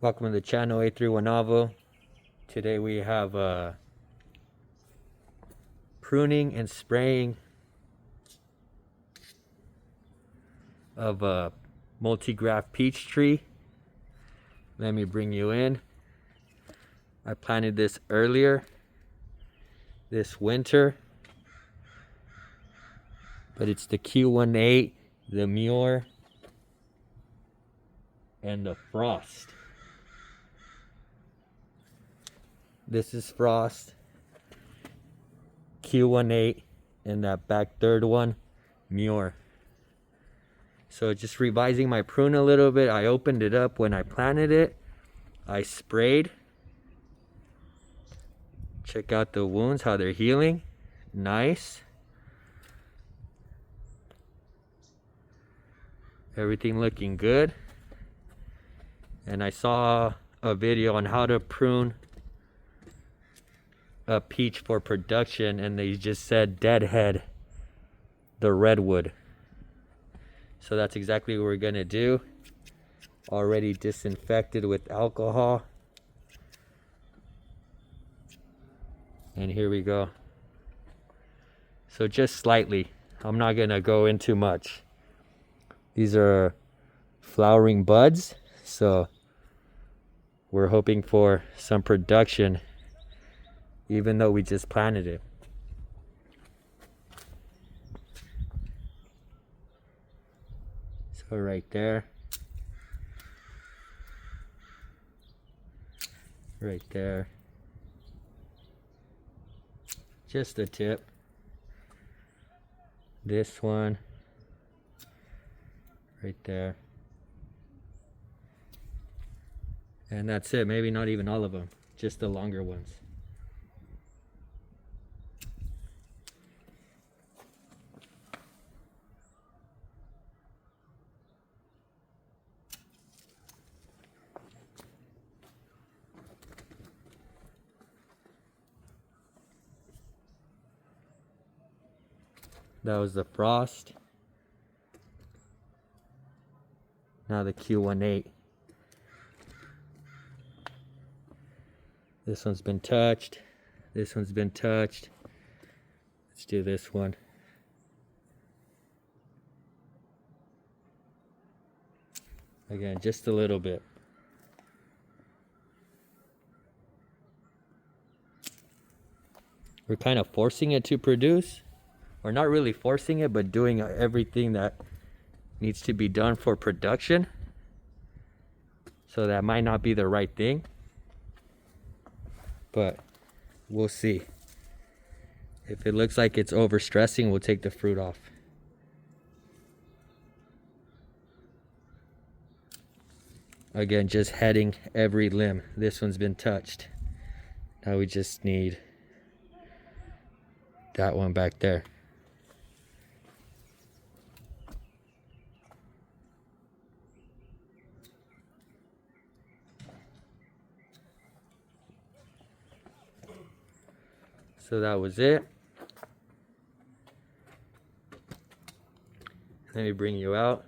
Welcome to the channel, A31Avo. Today we have pruning and spraying of a multi-graft peach tree. Let me bring you in. I planted this earlier this winter, but it's the Q18, the Muir, and the Frost. This is Frost, Q18, and that back third one, Muir. So just revising my prune a little bit. I opened it up when I planted it. I sprayed. Check out the wounds, how they're healing. Nice. Everything looking good. And I saw a video on how to prune a peach for production, and they just said deadhead the redwood. So that's exactly what we're gonna do. Already disinfected with alcohol. And here we go. So just slightly. I'm not gonna go into much. These are flowering buds, so we're hoping for some production even though we just planted it. So right there. Right there. Just the tip. This one. Right there. And that's it. Maybe not even all of them. Just the longer ones. That was the Frost. Now the Q18. This one's been touched. This one's been touched. Let's do this one. Again, just a little bit. We're kind of forcing it to produce. Or not really forcing it, but doing everything that needs to be done for production. So that might not be the right thing, but we'll see. If it looks like it's overstressing, we'll take the fruit off. Again, just heading every limb. This one's been touched. Now we just need that one back there. So that was it. Let me bring you out.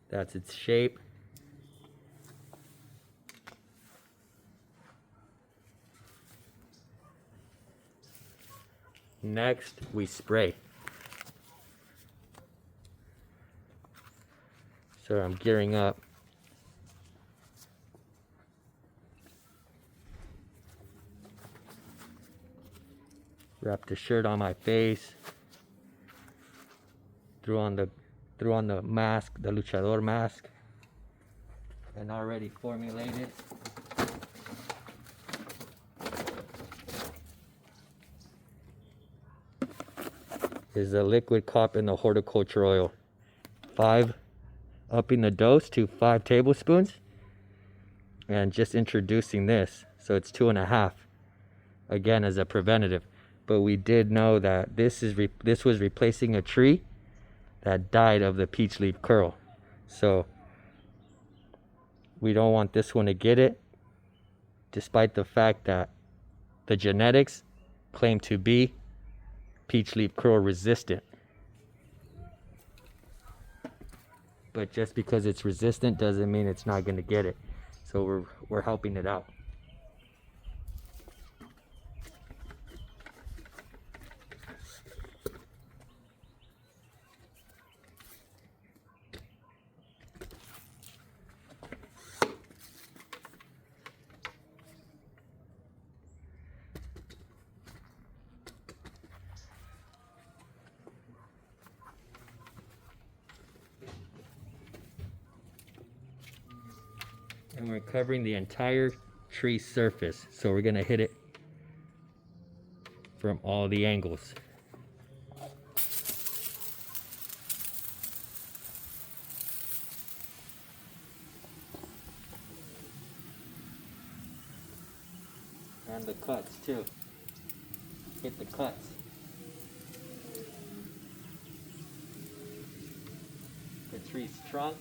That's its shape. Next, we spray. So I'm gearing up. Wrap the shirt on my face. Threw on the mask, the luchador mask, and already formulated. Is the liquid cup in the horticulture oil. 5, upping the dose to 5 tablespoons, and just introducing this, so it's 2.5. Again, as a preventative. But we did know that this was replacing a tree that died of the peach leaf curl. So we don't want this one to get it, despite the fact that the genetics claim to be peach leaf curl resistant. But just because it's resistant doesn't mean it's not going to get it. So we're helping it out. And we're covering the entire tree surface. So we're gonna hit it from all the angles. And the cuts too. Hit the cuts. The tree's trunk.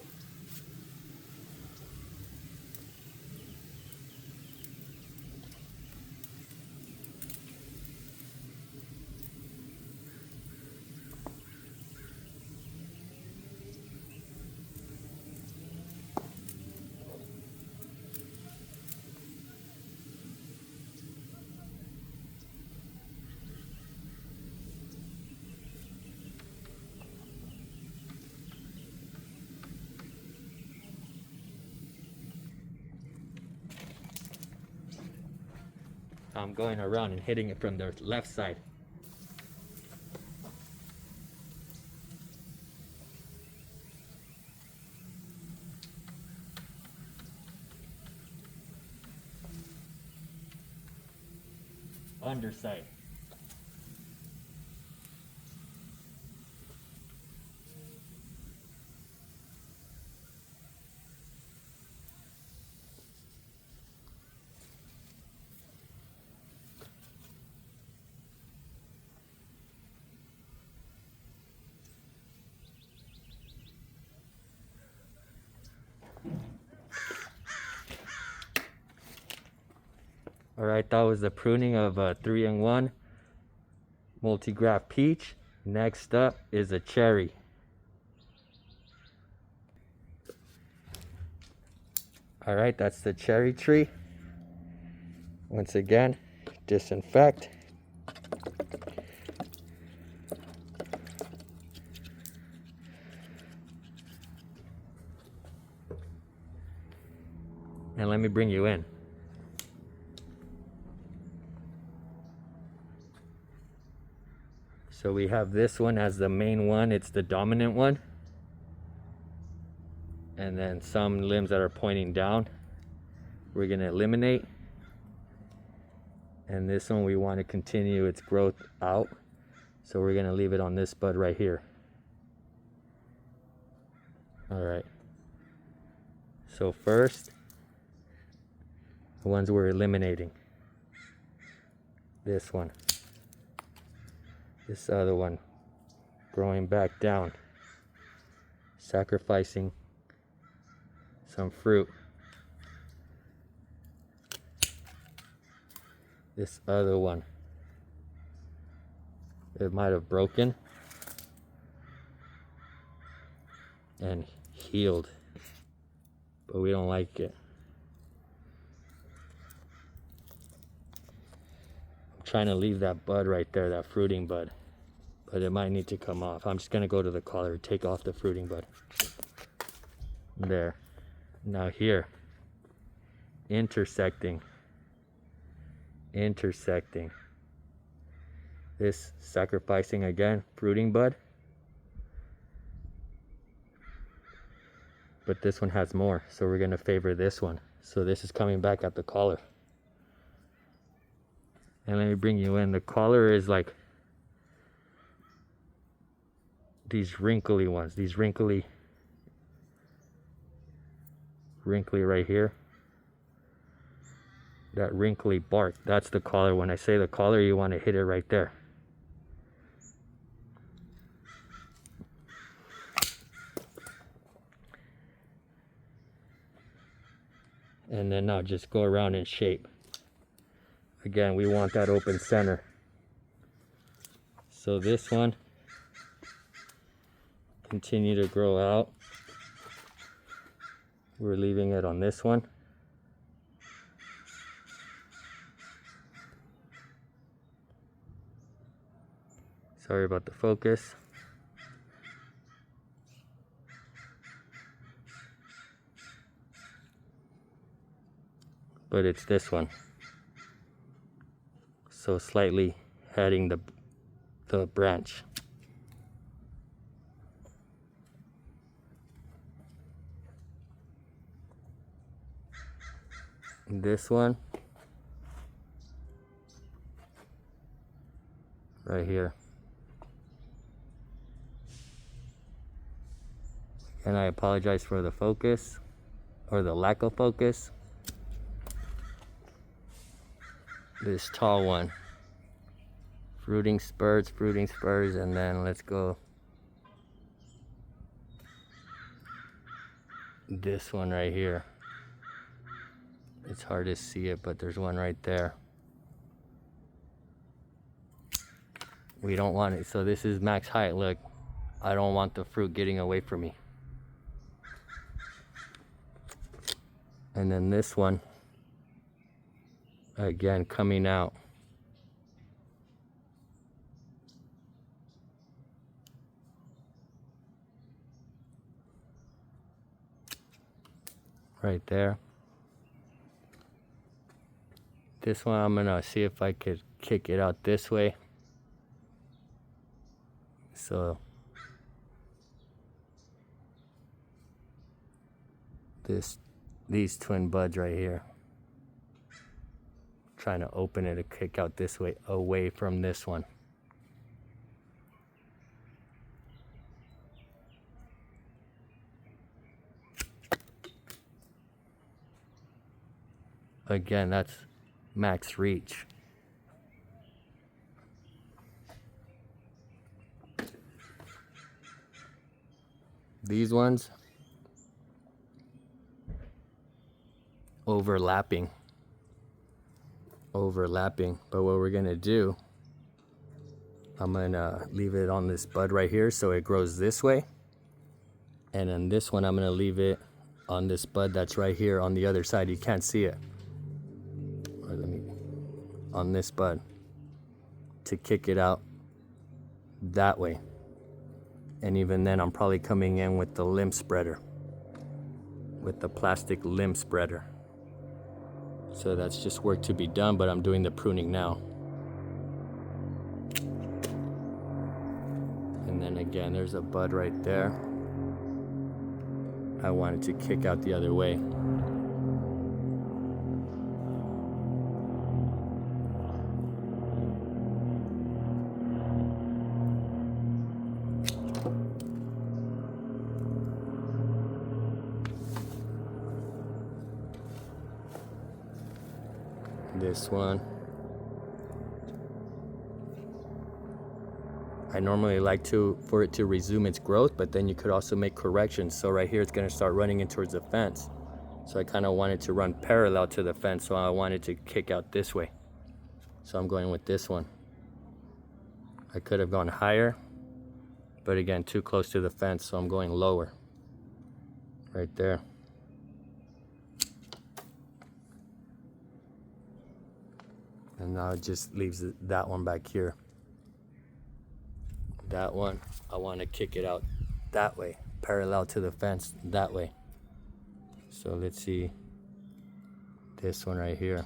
I'm going around and hitting it from the left side. Underside. Alright, that was the pruning of a 3-in-1 multi-graft peach. Next up is a cherry. Alright, that's the cherry tree. Once again, disinfect. And let me bring you in. So we have this one as the main one, it's the dominant one. And then some limbs that are pointing down, we're gonna eliminate. And this one we want to continue its growth out. So we're gonna leave it on this bud right here. Alright. So first, the ones we're eliminating. This one. This other one, growing back down, sacrificing some fruit. This other one, it might have broken and healed, but we don't like it. Trying to leave that bud right there, that fruiting bud, but it might need to come off. I'm just gonna go to the collar, take off the fruiting bud. There. Now here, intersecting. This sacrificing again, fruiting bud, but this one has more, so we're gonna favor this one. So this is coming back at the collar. And let me bring you in. The collar is like these wrinkly ones, these wrinkly right here. That wrinkly bark, that's the collar. When I say the collar, you want to hit it right there. And then now just go around in shape. Again, we want that open center. So this one, continue to grow out. We're leaving it on this one. Sorry about the focus. But it's this one. So slightly heading the branch. This one right here. And I apologize for the focus or the lack of focus. This tall one. Fruiting spurs, and then let's go this one right here. It's hard to see it, but there's one right there. We don't want it. So this is max height. Look, I don't want the fruit getting away from me. And then this one, again, coming out. Right there. This one, I'm gonna see if I could kick it out this way. So these twin buds right here. Trying to open it to kick out this way, away from this one. Again, that's max reach. These ones, overlapping. But what we're gonna do, I'm gonna leave it on this bud right here so it grows this way. And then this one, I'm gonna leave it on this bud that's right here on the other side. You can't see it. Or on this bud to kick it out that way. And even then, I'm probably coming in with the limb spreader, with the plastic limb spreader. So that's just work to be done, but I'm doing the pruning now. And then again, there's a bud right there. I wanted to kick out the other way. This one, I normally like for it to resume its growth, but then you could also make corrections. So right here, it's gonna start running in towards the fence. So I kind of wanted to run parallel to the fence, so I wanted to kick out this way. So I'm going with this one. I could have gone higher, but again, too close to the fence, so I'm going lower. Right there. And now it just leaves that one back here. That one, I want to kick it out that way, parallel to the fence that way. So let's see this one right here.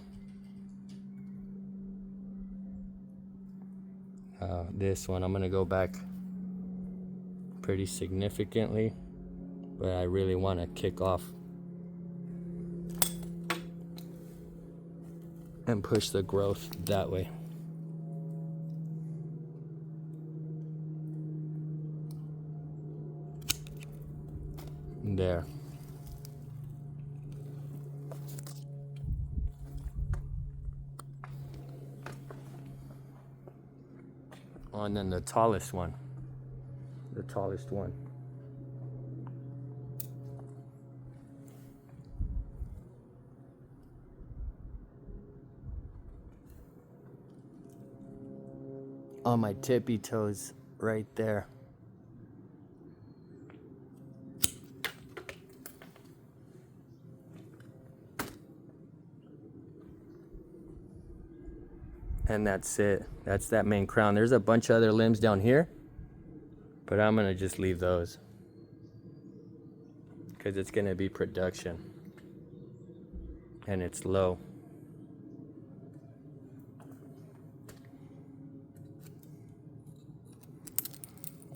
This one, I'm gonna go back pretty significantly, but I really want to kick off and push the growth that way. There. Oh, and then the tallest one. The tallest one. On my tippy toes right there. And that's it. That's that main crown. There's a bunch of other limbs down here, but I'm gonna just leave those because it's gonna be production and it's low.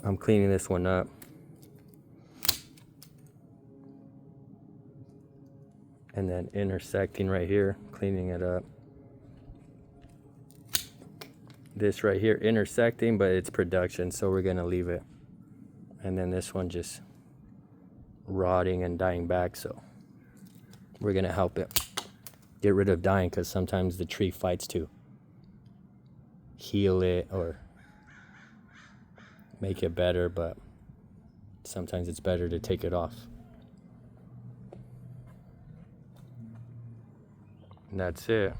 I'm cleaning this one up. And then intersecting right here, cleaning it up. This right here intersecting, but it's production, so we're gonna leave it. And then this one just rotting and dying back, so we're gonna help it get rid of dying, because sometimes the tree fights to heal it or make it better, but sometimes it's better to take it off. And that's it.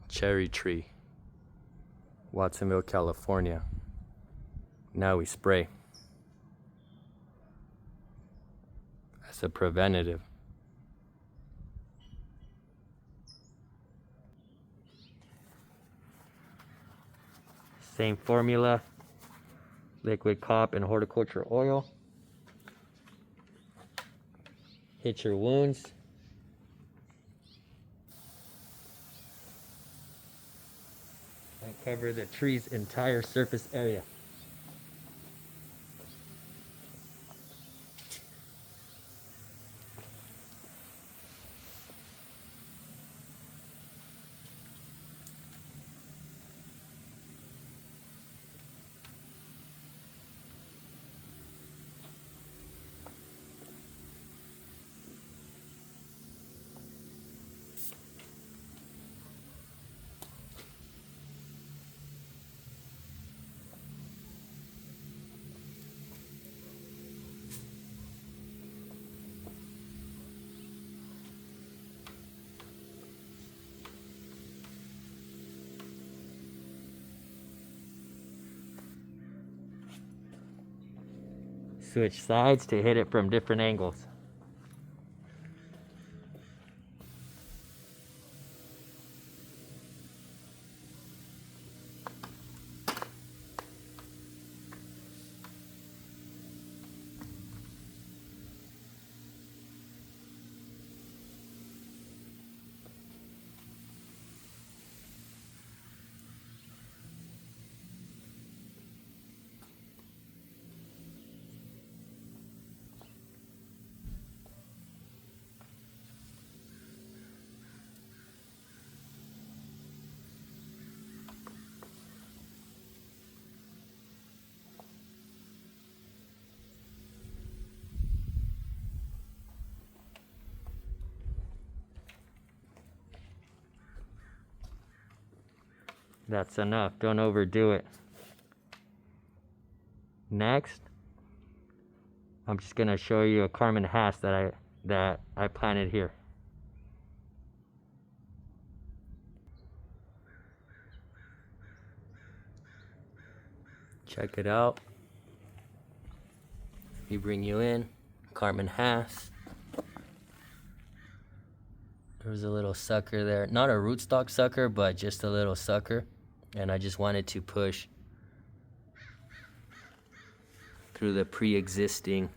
Cherry tree, Watsonville, California. Now we spray as a preventative. Same formula, liquid cop and horticulture oil. Hit your wounds. And cover the tree's entire surface area. Switch sides to hit it from different angles. That's enough. Don't overdo it. Next, I'm just gonna show you a Carmen Hass that I planted here. Check it out. We bring you in, Carmen Hass. There's a little sucker there. Not a rootstock sucker, but just a little sucker. And I just wanted to push through the pre-existing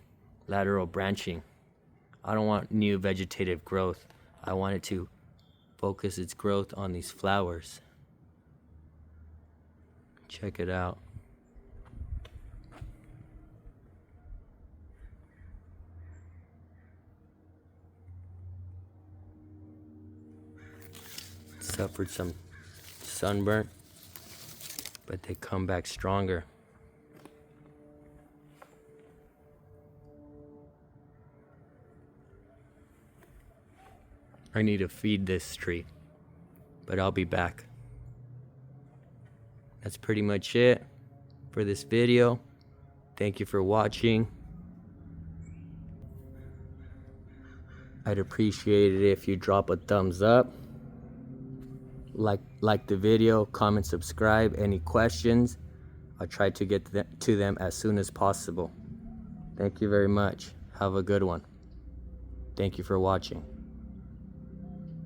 lateral branching. I don't want new vegetative growth. I wanted to focus its growth on these flowers. Check it out. Suffered some sunburn, but they come back stronger. I need to feed this tree, but I'll be back. That's pretty much it for this video. Thank you for watching. I'd appreciate it if you drop a thumbs up. Like the video, comment, subscribe. Any questions, I'll try to get to them as soon as possible. Thank you very much. Have a good one. Thank you for watching.